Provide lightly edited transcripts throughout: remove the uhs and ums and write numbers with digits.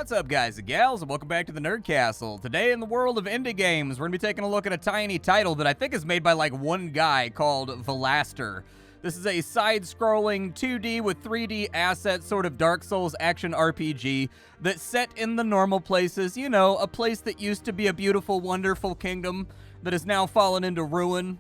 What's up, guys and gals, and welcome back to the Nerd Castle. Today in the world of indie games, we're going to be taking a look at a tiny title that I think is made by like one guy called Velaster. This is a side-scrolling 2D with 3D assets sort of Dark Souls action RPG that's set in the normal places. You know, a place that used to be a beautiful, wonderful kingdom that has now fallen into ruin.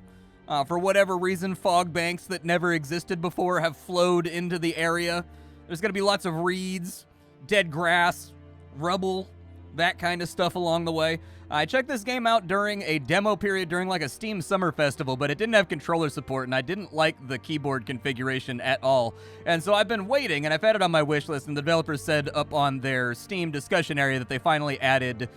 For whatever reason, fog banks that never existed before have flowed into the area. There's going to be lots of reeds, dead grass, rubble, that kind of stuff along the way. I checked this game out during a demo period during like a Steam Summer Festival, but it didn't have controller support, and I didn't like the keyboard configuration at all. And so I've been waiting, and I've had it on my wish list, and the developers said up on their Steam discussion area that they finally added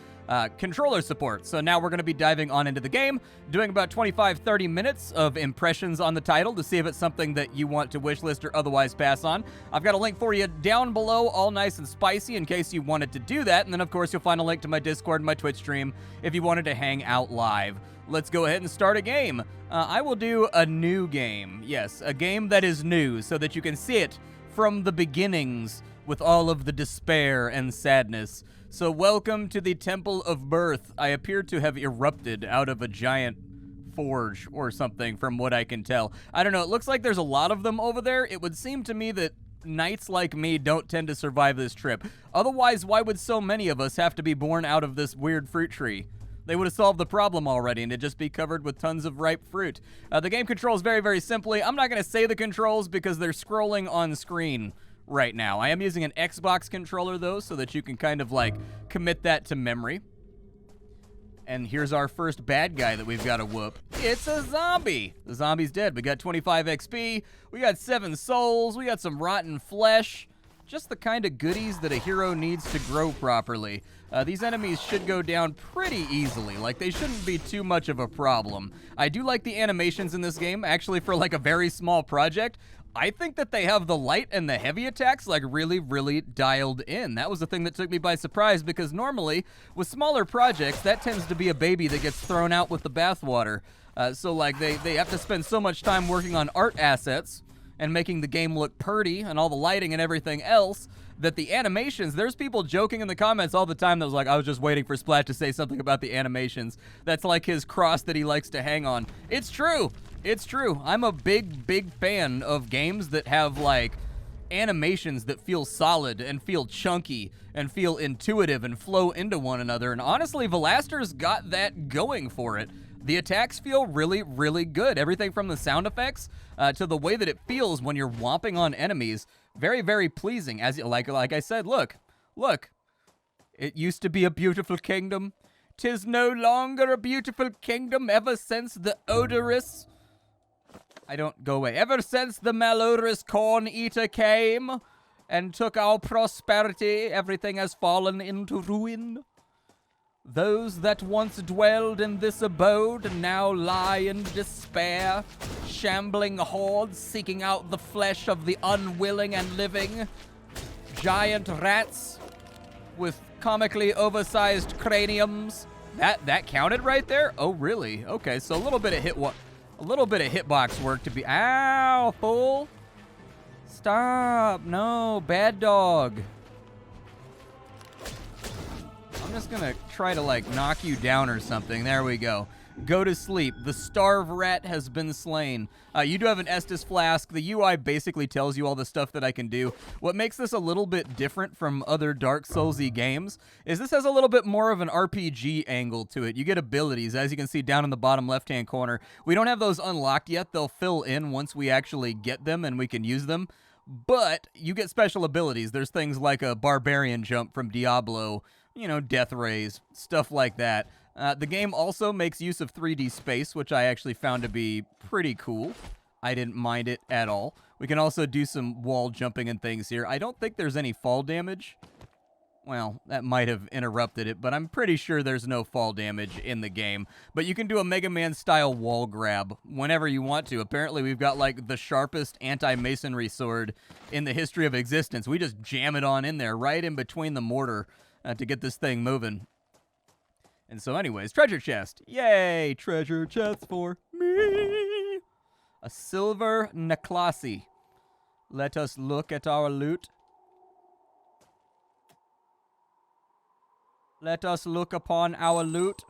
controller support. So now we're going to be diving on into the game, doing about 25-30 minutes of impressions on the title to see if it's something that you want to wishlist or otherwise pass on. I've got a link for you down below, all nice and spicy, in case you wanted to do that. And then, of course, you'll find a link to my Discord and my Twitch stream if you wanted to hang out live. Let's go ahead and start a game. I will do a new game. Yes, a game that is new so that you can see it from the beginnings with all of the despair and sadness. So welcome to the Temple of Birth. I appear to have erupted out of a giant forge or something from what I can tell. I don't know, it looks like there's a lot of them over there. It would seem to me that knights like me don't tend to survive this trip. Otherwise, why would so many of us have to be born out of this weird fruit tree? They would have solved the problem already, and it'd just be covered with tons of ripe fruit. The game controls very, very simply. I'm not going to say the controls because they're scrolling on screen right now. I am using an Xbox controller, though, so that you can kind of, like, commit that to memory. And here's our first bad guy that we've got to whoop. It's a zombie! The zombie's dead. We got 25 XP, we got 7 souls, we got some rotten flesh. Just the kind of goodies that a hero needs to grow properly. These enemies should go down pretty easily. Like, they shouldn't be too much of a problem. I do like the animations in this game. Actually, for, like, a very small project, I think that they have the light and the heavy attacks like really, really dialed in. That was the thing that took me by surprise because normally with smaller projects, that tends to be a baby that gets thrown out with the bathwater. So like they have to spend so much time working on art assets and making the game look pretty and all the lighting and everything else that the animations, there's people joking in the comments all the time that was like, I was just waiting for Splat to say something about the animations. That's like his cross that he likes to hang on. It's true. It's true. I'm a big, big fan of games that have, like, animations that feel solid and feel chunky and feel intuitive and flow into one another. And honestly, Velaster's got that going for it. The attacks feel really, really good. Everything from the sound effects to the way that it feels when you're whomping on enemies. Very, very pleasing. As like I said, look. It used to be a beautiful kingdom. 'Tis no longer a beautiful kingdom ever since the odorous... I don't go away. Ever since the malodorous corn eater came and took our prosperity, everything has fallen into ruin. Those that once dwelled in this abode now lie in despair, shambling hordes seeking out the flesh of the unwilling and living. Giant rats with comically oversized craniums. That counted right there? Oh, really? Okay, so a little bit of hitbox work to be... Ow, fool! Stop! No, bad dog. I'm just gonna try to, like, knock you down or something. There we go. Go to sleep. The starve rat has been slain. You do have an Estus flask. The UI basically tells you all the stuff that I can do. What makes this a little bit different from other Dark Souls-y games is this has a little bit more of an RPG angle to it. You get abilities, as you can see down in the bottom left-hand corner. We don't have those unlocked yet. They'll fill in once we actually get them and we can use them. But you get special abilities. There's things like a barbarian jump from Diablo, you know, death rays, stuff like that. The game also makes use of 3D space, which I actually found to be pretty cool. I didn't mind it at all. We can also do some wall jumping and things here. I don't think there's any fall damage. Well, that might have interrupted it, but I'm pretty sure there's no fall damage in the game. But you can do a Mega Man-style wall grab whenever you want to. Apparently, we've got, like, the sharpest anti-masonry sword in the history of existence. We just jam it on in there, right in between the mortar, to get this thing moving. And so anyways, treasure chest. Yay, treasure chest for me. A silver necklace. Let us look at our loot. Let us look upon our loot.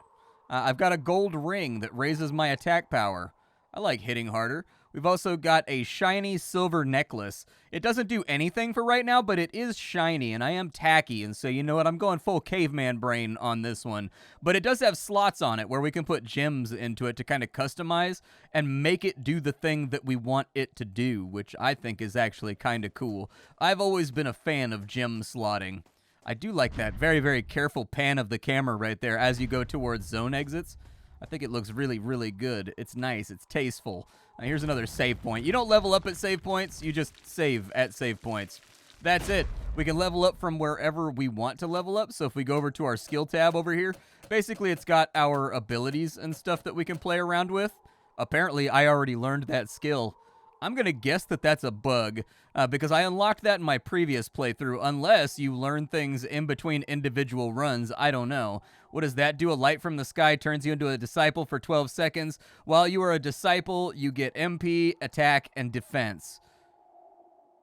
I've got a gold ring that raises my attack power. I like hitting harder. We've also got a shiny silver necklace. It doesn't do anything for right now, but it is shiny, and I am tacky, and so you know what? I'm going full caveman brain on this one. But it does have slots on it where we can put gems into it to kind of customize and make it do the thing that we want it to do, which I think is actually kind of cool. I've always been a fan of gem slotting. I do like that very, very careful pan of the camera right there as you go towards zone exits. I think it looks really, really good. It's nice. It's tasteful. Now, here's another save point. You don't level up at save points. You just save at save points. That's it. We can level up from wherever we want to level up. So if we go over to our skill tab over here, basically it's got our abilities and stuff that we can play around with. Apparently, I already learned that skill. I'm going to guess that that's a bug because I unlocked that in my previous playthrough, unless you learn things in between individual runs. I don't know. What does that do? A light from the sky turns you into a disciple for 12 seconds. While you are a disciple, you get MP, attack, and defense.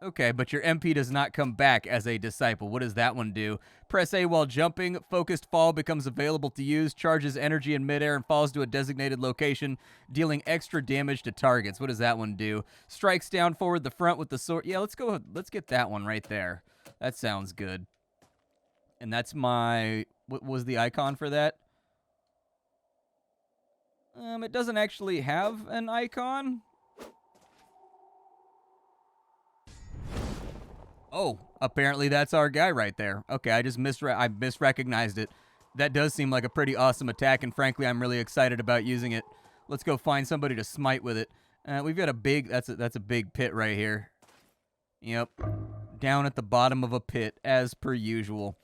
Okay, but your MP does not come back as a disciple. What does that one do? Press A while jumping. Focused fall becomes available to use. Charges energy in midair and falls to a designated location, dealing extra damage to targets. What does that one do? Strikes down forward the front with the sword. Yeah, let's go. Let's get that one right there. That sounds good. And that's my... What was the icon for that? It doesn't actually have an icon. Oh, apparently that's our guy right there. Okay, I just misrecognized it. That does seem like a pretty awesome attack, and frankly, I'm really excited about using it. Let's go find somebody to smite with it. We've got a big, that's a big pit right here. Yep, down at the bottom of a pit, as per usual.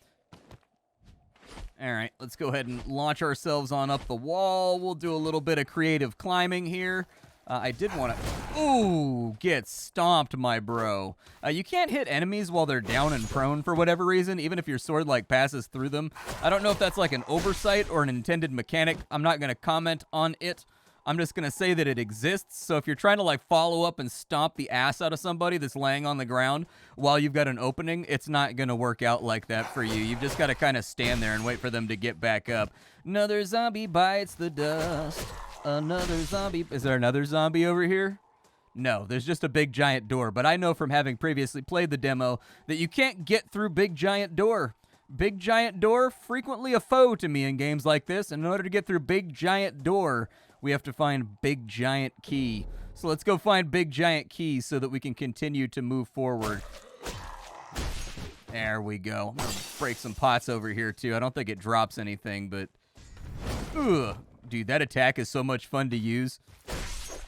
All right, let's go ahead and launch ourselves on up the wall. We'll do a little bit of creative climbing here. I did want to... Ooh, get stomped, my bro. You can't hit enemies while they're down and prone for whatever reason, even if your sword, like, passes through them. I don't know if that's, like, an oversight or an intended mechanic. I'm not going to comment on it. I'm just going to say that it exists. So if you're trying to, like, follow up and stomp the ass out of somebody that's laying on the ground while you've got an opening, it's not going to work out like that for you. You've just got to kind of stand there and wait for them to get back up. Another zombie bites the dust. Another zombie. Is there another zombie over here? No, there's just a big giant door. But I know from having previously played the demo that you can't get through big giant door. Big giant door, frequently a foe to me in games like this. And in order to get through big giant door, we have to find big giant key. So let's go find big giant key so that we can continue to move forward. There we go. I'm gonna break some pots over here too. I don't think it drops anything, but... Ugh. Dude, that attack is so much fun to use.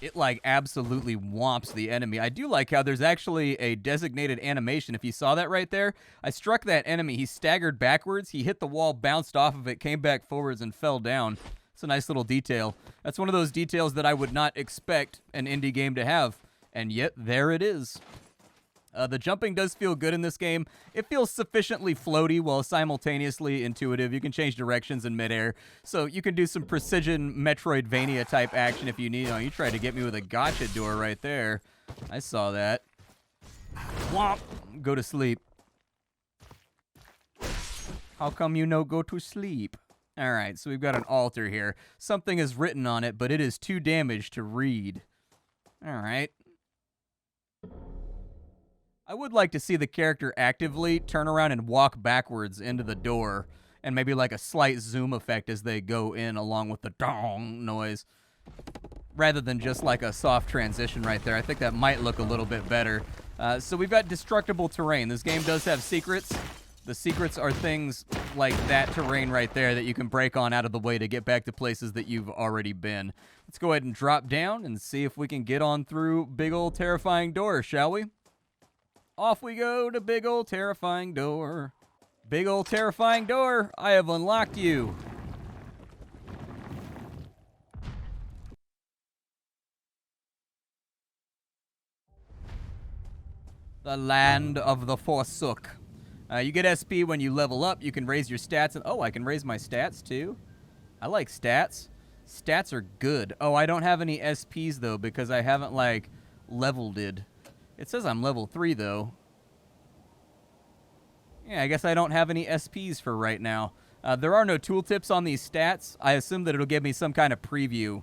It, like, absolutely whomps the enemy. I do like how there's actually a designated animation. If you saw that right there, I struck that enemy. He staggered backwards. He hit the wall, bounced off of it, came back forwards, and fell down. It's a nice little detail. That's one of those details that I would not expect an indie game to have. And yet, there it is. The jumping does feel good in this game. It feels sufficiently floaty while simultaneously intuitive. You can change directions in midair, so you can do some precision Metroidvania type action if you need. Oh, you tried to get me with a gotcha door right there. I saw that. Womp! Go to sleep. How come you no go to sleep? All right, so we've got an altar here. Something is written on it, but it is too damaged to read. All right. I would like to see the character actively turn around and walk backwards into the door, and maybe like a slight zoom effect as they go in along with the dong noise, rather than just like a soft transition right there. I think that might look a little bit better. So we've got destructible terrain. This game does have secrets. The secrets are things like that terrain right there that you can break on out of the way to get back to places that you've already been. Let's go ahead and drop down and see if we can get on through big old terrifying door, shall we? Off we go to big old terrifying door. Big old terrifying door, I have unlocked you. The land of the forsook. You get SP when you level up. You can raise your stats. And oh, I can raise my stats too. I like stats. Stats are good. Oh, I don't have any SPs though because I haven't like leveled it. It says I'm level 3 though. Yeah, I guess I don't have any SPs for right now. There are no tooltips on these stats. I assume that it'll give me some kind of preview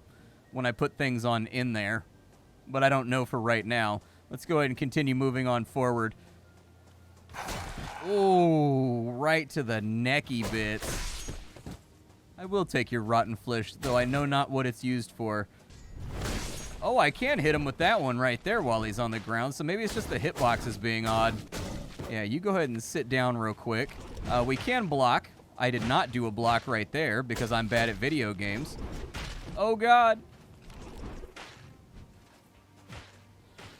when I put things on in there, but I don't know for right now. Let's go ahead and continue moving on forward. Oh, right to the necky bits. I will take your rotten flesh, though I know not what it's used for. Oh, I can hit him with that one right there while he's on the ground, so maybe it's just the hitbox is being odd. Yeah, you go ahead and sit down real quick. We can block. I did not do a block right there because I'm bad at video games. Oh, God.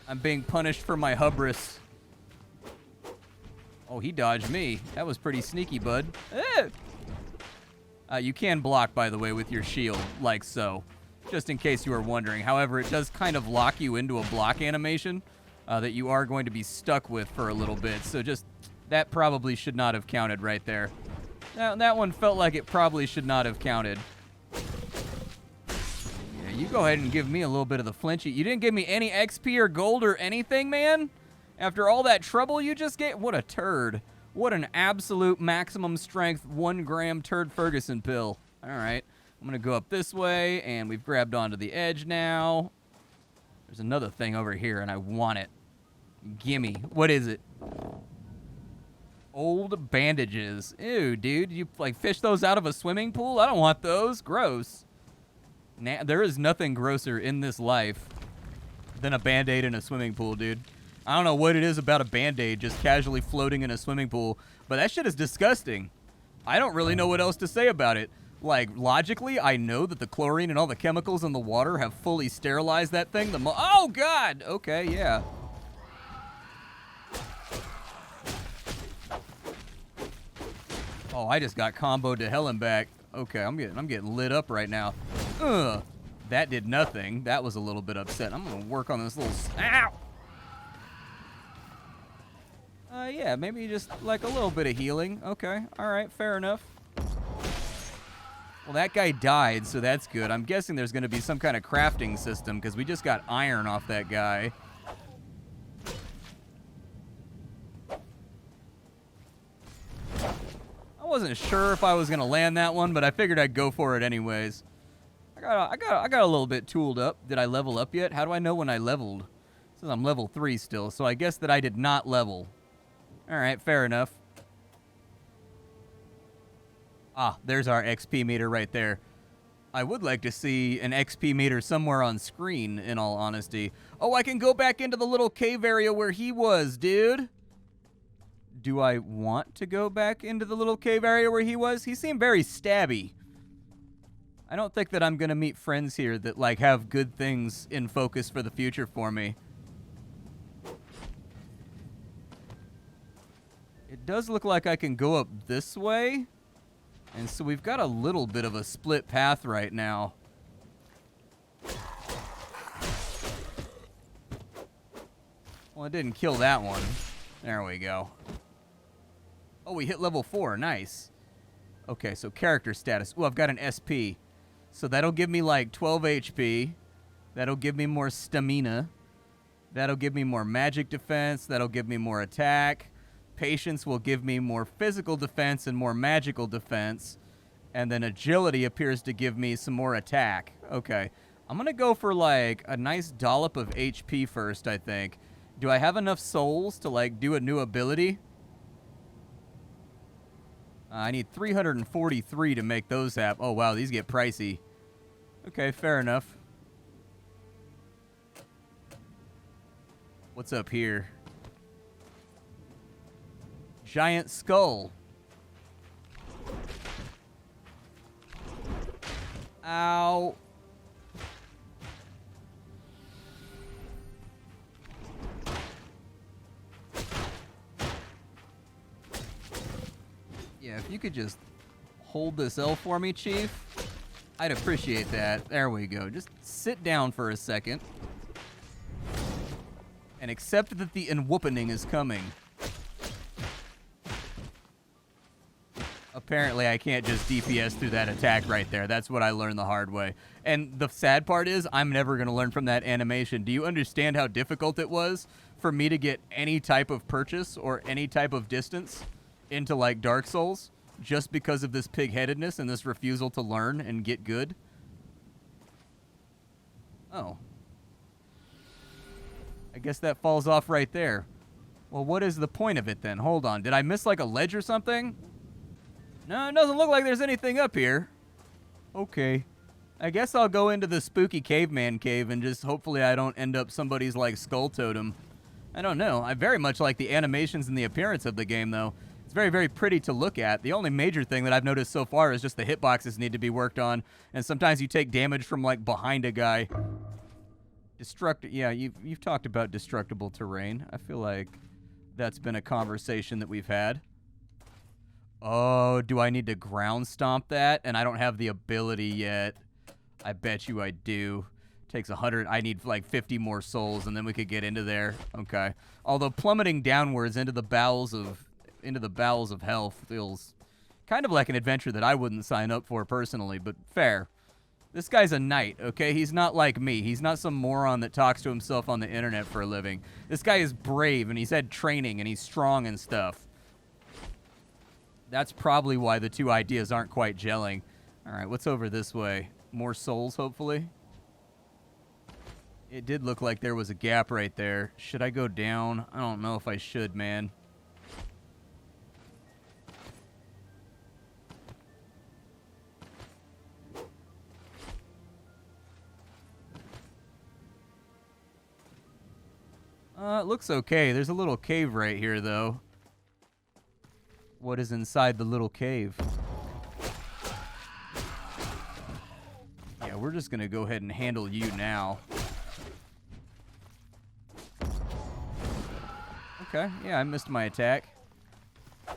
I'm being punished for my hubris. Oh, he dodged me. That was pretty sneaky, bud. You can block, by the way, with your shield, like so. Just in case you were wondering. However, it does kind of lock you into a block animation that you are going to be stuck with for a little bit. So just, that probably should not have counted right there. Now, that one felt like it probably should not have counted. Yeah, you go ahead and give me a little bit of the flinchy. You didn't give me any XP or gold or anything, man? After all that trouble you just gave? What a turd. What an absolute maximum strength 1 gram turd Ferguson pill. All right. I'm going to go up this way, and we've grabbed onto the edge now. There's another thing over here, and I want it. Gimme. What is it? Old bandages. Ew, dude. You, like, fish those out of a swimming pool? I don't want those. Gross. There is nothing grosser in this life than a Band-Aid in a swimming pool, dude. I don't know what it is about a Band-Aid just casually floating in a swimming pool, but that shit is disgusting. I don't really know what else to say about it. Like, logically, I know that the chlorine and all the chemicals in the water have fully sterilized that thing. Oh, God! Okay, yeah. Oh, I just got comboed to hell and back. Okay, I'm getting lit up right now. Ugh. That did nothing. That was a little bit upset. I'm gonna work on this little... Ow! Yeah, maybe just, like, a little bit of healing. Okay, alright, fair enough. Well, that guy died, so that's good. I'm guessing there's going to be some kind of crafting system, because we just got iron off that guy. I wasn't sure if I was going to land that one, but I figured I'd go for it anyways. I got a little bit tooled up. Did I level up yet? How do I know when I leveled? It says I'm level 3 still, so I guess that I did not level. Alright, fair enough. Ah, there's our XP meter right there. I would like to see an XP meter somewhere on screen, in all honesty. Oh, I can go back into the little cave area where he was, dude. Do I want to go back into the little cave area where he was? He seemed very stabby. I don't think that I'm going to meet friends here that, like, have good things in focus for the future for me. It does look like I can go up this way. And so we've got a little bit of a split path right now. Well, it didn't kill that one. There we go. Oh, we hit level 4. Nice. Okay, so character status. Oh, I've got an SP. So that'll give me like 12 HP. That'll give me more stamina. That'll give me more magic defense. That'll give me more attack. Patience will give me more physical defense and more magical defense. And then agility appears to give me some more attack. Okay. I'm going to go for like a nice dollop of HP first, I think. Do I have enough souls to like do a new ability? I need 343 to make those happen. Oh, wow, these get pricey. Okay, fair enough. What's up here? Giant skull. Ow. Yeah, if you could just hold this L for me, Chief, I'd appreciate that. There we go. Just sit down for a second. And accept that the enwhooping is coming. Apparently, I can't just DPS through that attack right there. That's what I learned the hard way. And the sad part is, I'm never going to learn from that animation. Do you understand how difficult it was for me to get any type of purchase or any type of distance into, like, Dark Souls? just because of this pig-headedness and this refusal to learn and get good? Oh. I guess that falls off right there. Well, what is the point of it then? Hold on. Did I miss like a ledge or something? No, it doesn't look like there's anything up here. Okay. I guess I'll go into the spooky caveman cave and just hopefully I don't end up somebody's like skull totem. I don't know. I very much like the animations and the appearance of the game though. It's very, very pretty to look at. The only major thing that I've noticed so far is just the hitboxes need to be worked on. And sometimes you take damage from like behind a guy. Yeah, you've talked about destructible terrain. I feel like that's been a conversation that we've had. Oh, do I need to ground stomp that? And I don't have the ability yet. I bet you I do. Takes 100. I need like 50 more souls, and then we could get into there. Okay. Although plummeting downwards into the bowels of hell feels kind of like an adventure that I wouldn't sign up for personally, but fair. This guy's a knight, okay? He's not like me. He's not some moron that talks to himself on the internet for a living. This guy is brave, and he's had training, and he's strong and stuff. That's probably why the two ideas aren't quite gelling. All right, what's over this way? More souls, hopefully? It did look like there was a gap right there. Should I go down? I don't know if I should, man. It looks okay. There's a little cave right here, though. What is inside the little cave? Yeah, we're just going to go ahead and handle you now. Okay, yeah, I missed my attack. I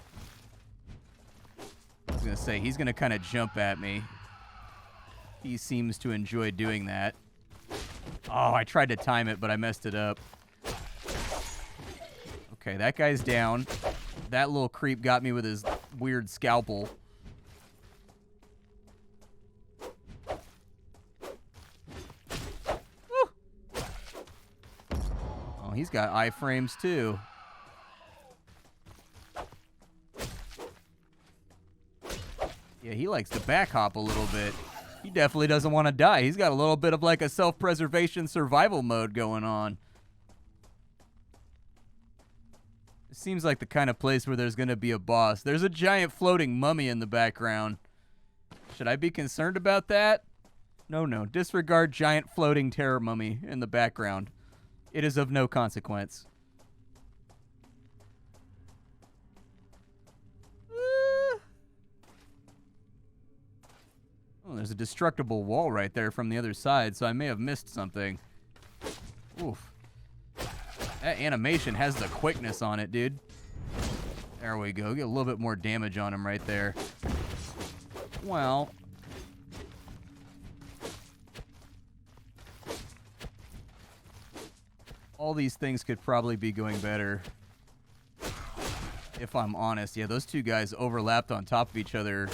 was going to say, he's going to kind of jump at me. He seems to enjoy doing that. Oh, I tried to time it, but I messed it up. Okay, that guy's down. That little creep got me with his weird scalpel. Woo! Oh, he's got iframes too. Yeah, he likes to back hop a little bit. He definitely doesn't want to die. He's got a little bit of like a self-preservation survival mode going on. It seems like the kind of place where there's going to be a boss. There's a giant floating mummy in the background. Should I be concerned about that? No, no. Disregard giant floating terror mummy in the background. It is of no consequence. Oh, there's a destructible wall right there from the other side, so I may have missed something. Oof. That animation has the quickness on it, dude. There we go. Get a little bit more damage on him right there. Well. All these things could probably be going better. If I'm honest. Yeah, those two guys overlapped on top of each other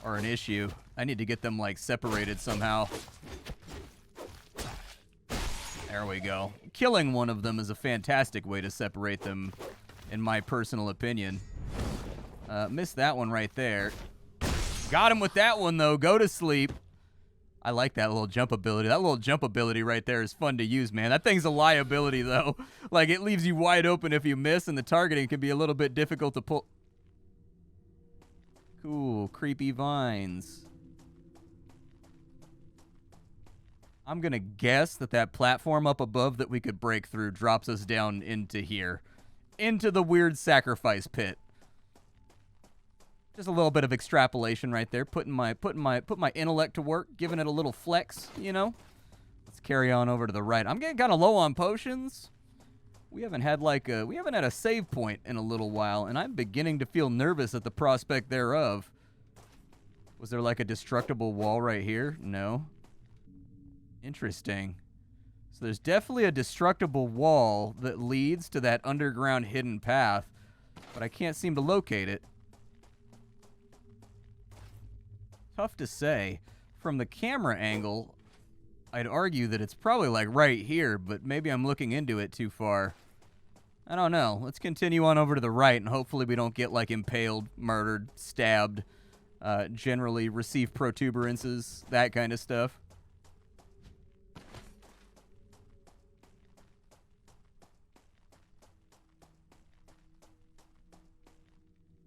are an issue. I need to get them, like, separated somehow. There we go. Killing one of them is a fantastic way to separate them, in my personal opinion. Missed that one right there. Got him with that one, though. Go to sleep. I like that little jump ability. That little jump ability right there is fun to use, man. That thing's a liability, though. Like, it leaves you wide open if you miss, and the targeting can be a little bit difficult to pull. Cool. Creepy vines. I'm going to guess that that platform up above that we could break through drops us down into here. Into the weird sacrifice pit. Just a little bit of extrapolation right there. Putting my intellect to work, giving it a little flex, you know? Let's carry on over to the right. I'm getting kind of low on potions. We haven't had a save point in a little while, and I'm beginning to feel nervous at the prospect thereof. Was there like a destructible wall right here? No. Interesting. So there's definitely a destructible wall that leads to that underground hidden path, but I can't seem to locate it. Tough to say. From the camera angle, I'd argue that it's probably like right here, but maybe I'm looking into it too far. I don't know. Let's continue on over to the right, and hopefully we don't get, like, impaled, murdered, stabbed, generally receive protuberances, that kind of stuff.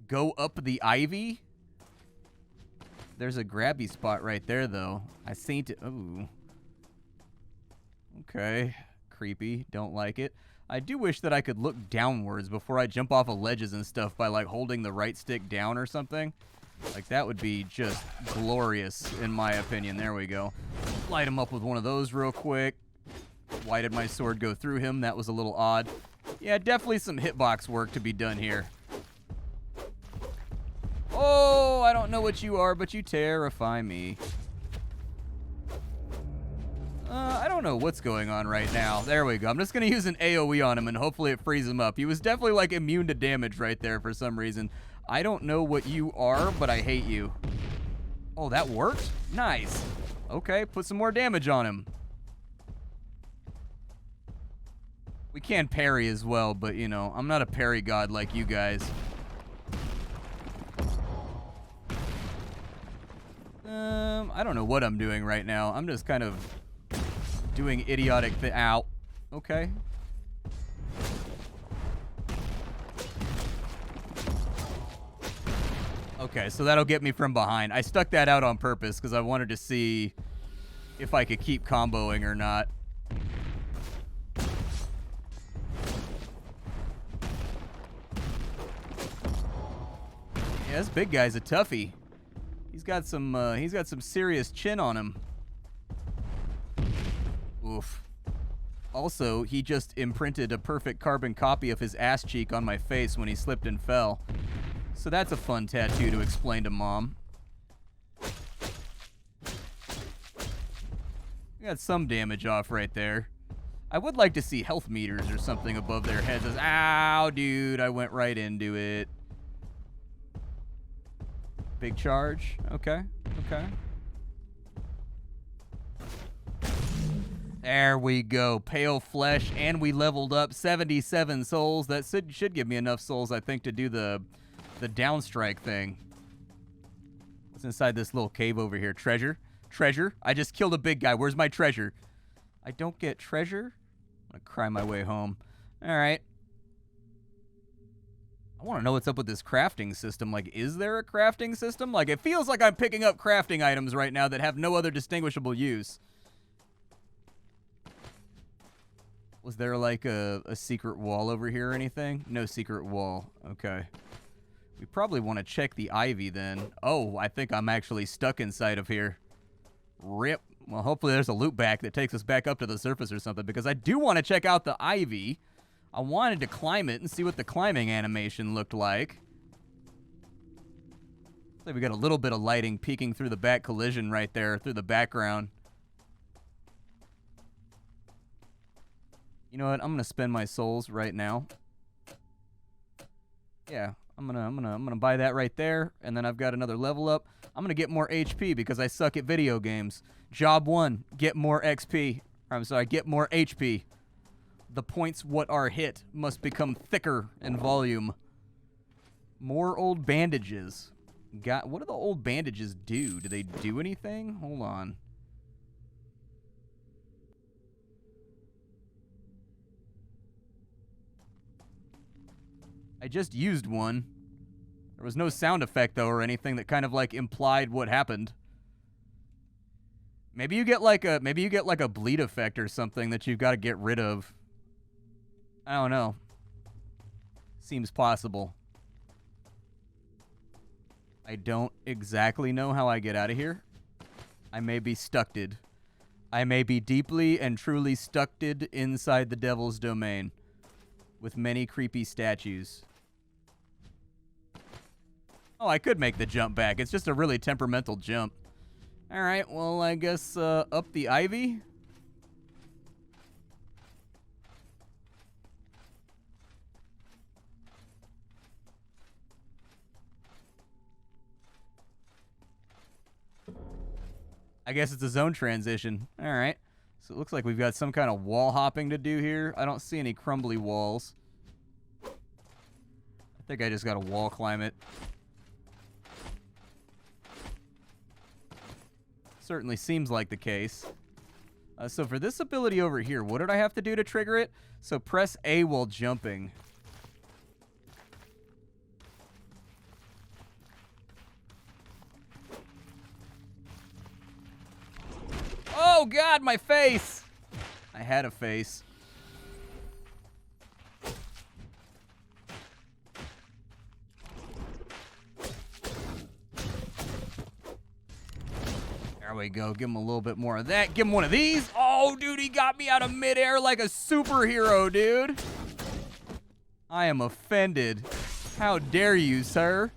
Go up the ivy? There's a grabby spot right there, though. I seen it. Ooh. Okay. Creepy. Don't like it. I do wish that I could look downwards before I jump off of ledges and stuff by, like, holding the right stick down or something. Like, that would be just glorious, in my opinion. There we go. Light him up with one of those real quick. Why did my sword go through him? That was a little odd. Yeah, definitely some hitbox work to be done here. Oh, I don't know what you are, but you terrify me. I don't know what's going on right now. There we go. I'm just going to use an AoE on him, and hopefully it frees him up. He was definitely, like, immune to damage right there for some reason. I don't know what you are, but I hate you. Oh, that worked? Nice. Okay, put some more damage on him. We can parry as well, but, you know, I'm not a parry god like you guys. I don't know what I'm doing right now. I'm just kind of doing idiotic ow. Okay. Okay, so that'll get me from behind. I stuck that out on purpose because I wanted to see if I could keep comboing or not. Yeah, this big guy's a toughie. He's got some serious chin on him. Oof. Also, he just imprinted a perfect carbon copy of his ass cheek on my face when he slipped and fell. So that's a fun tattoo to explain to Mom. We got some damage off right there. I would like to see health meters or something above their heads. Ow, dude, I went right into it. Big charge. Okay. Okay. There we go. Pale flesh, and we leveled up 77 souls. That should give me enough souls, I think, to do the downstrike thing. What's inside this little cave over here? Treasure? Treasure? I just killed a big guy. Where's my treasure? I don't get treasure? I'm gonna cry my way home. All right. I want to know what's up with this crafting system. Like, is there a crafting system? Like, it feels like I'm picking up crafting items right now that have no other distinguishable use. Was there, like, a secret wall over here or anything? No secret wall. Okay. We probably want to check the ivy then. Oh, I think I'm actually stuck inside of here. Rip. Well, hopefully there's a loop back that takes us back up to the surface or something, because I do want to check out the ivy. I wanted to climb it and see what the climbing animation looked like. Looks like we got a little bit of lighting peeking through the back collision right there, through the background. You know what? I'm gonna spend my souls right now. Yeah, I'm gonna buy that right there, and then I've got another level up. I'm gonna get more HP because I suck at video games. Job 1, get more XP. I'm sorry, get more HP. The points what are hit must become thicker in volume. More old bandages. What do the old bandages do? Do they do anything? Hold on. I just used one. There was no sound effect, though, or anything that kind of, like, implied what happened. Maybe you get like a bleed effect or something that you've got to get rid of. I don't know. Seems possible. I don't exactly know how I get out of here. I may be stucked. I may be deeply and truly stucked inside the devil's domain with many creepy statues. Oh, I could make the jump back. It's just a really temperamental jump. All right, well, I guess up the ivy. I guess it's a zone transition. All right. So it looks like we've got some kind of wall hopping to do here. I don't see any crumbly walls. I think I just got to wall climb it. Certainly seems like the case. So for this ability over here, what did I have to do to trigger it? So press A while jumping. Oh God, my face! I had a face. There we go. Give him a little bit more of that. Give him one of these. Oh, dude, he got me out of midair like a superhero, dude. I am offended. How dare you, sir?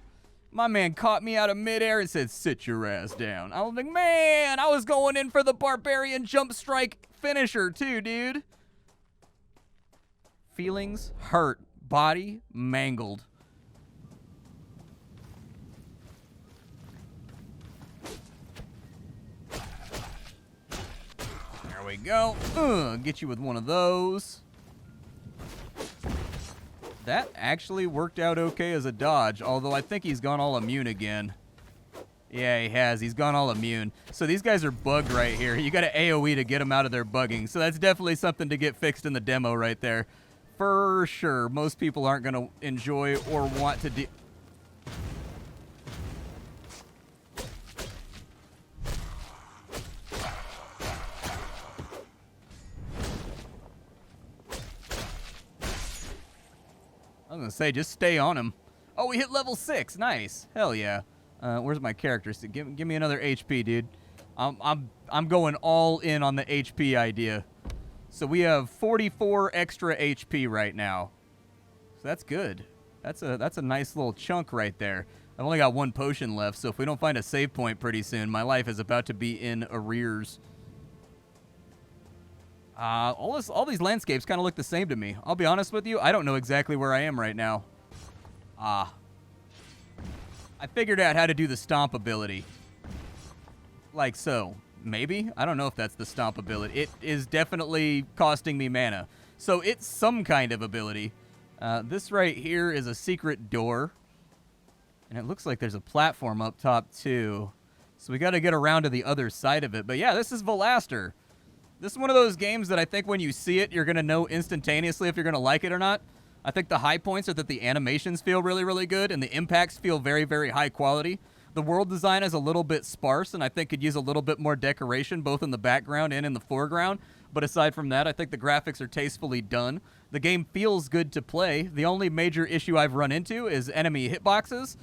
My man caught me out of midair and said, sit your ass down. I was like, man, I was going in for the barbarian jump strike finisher too, dude. Feelings hurt. Body mangled. There we go. Get you with one of those. That actually worked out okay as a dodge, although I think he's gone all immune again. Yeah, he has. He's gone all immune. So these guys are bugged right here. You got to AoE to get them out of their bugging. So that's definitely something to get fixed in the demo right there. For sure. Most people aren't going to enjoy or want to do... I was gonna say, just stay on him. Oh, we hit level 6. Nice. Hell yeah. Where's my character? So give me another HP, dude. I'm going all in on the HP idea. So we have 44 extra HP right now. So that's good. That's a nice little chunk right there. I've only got one potion left, so if we don't find a save point pretty soon, my life is about to be in arrears. All these landscapes kind of look the same to me. I'll be honest with you, I don't know exactly where I am right now. I figured out how to do the stomp ability. Like so. Maybe? I don't know if that's the stomp ability. It is definitely costing me mana. So it's some kind of ability. This right here is a secret door. And it looks like there's a platform up top too. So we got to get around to the other side of it. But yeah, this is Velaster. This is one of those games that I think when you see it, you're going to know instantaneously if you're going to like it or not. I think the high points are that the animations feel really, really good, and the impacts feel very, very high quality. The world design is a little bit sparse, and I think could use a little bit more decoration, both in the background and in the foreground. But aside from that, I think the graphics are tastefully done. The game feels good to play. The only major issue I've run into is enemy hitboxes.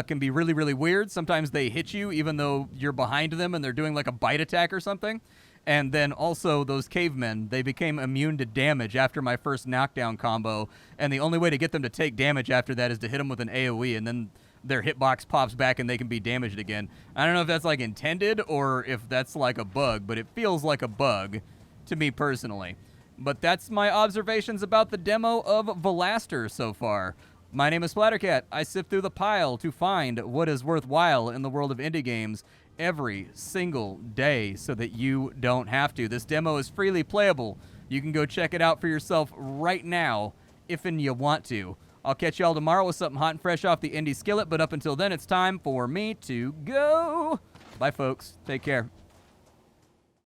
Can be really, really weird. Sometimes they hit you even though you're behind them and they're doing like a bite attack or something. And then also those cavemen, they became immune to damage after my first knockdown combo. And the only way to get them to take damage after that is to hit them with an AoE, and then their hitbox pops back and they can be damaged again. I don't know if that's like intended or if that's like a bug, but it feels like a bug to me personally. But that's my observations about the demo of Velaster so far. My name is Splattercat. I sift through the pile to find what is worthwhile in the world of indie games every single day so that you don't have to. This demo is freely playable. You can go check it out for yourself right now if and you want to. I'll catch y'all tomorrow with something hot and fresh off the indie skillet, but up until then, it's time for me to go. Bye, folks. Take care.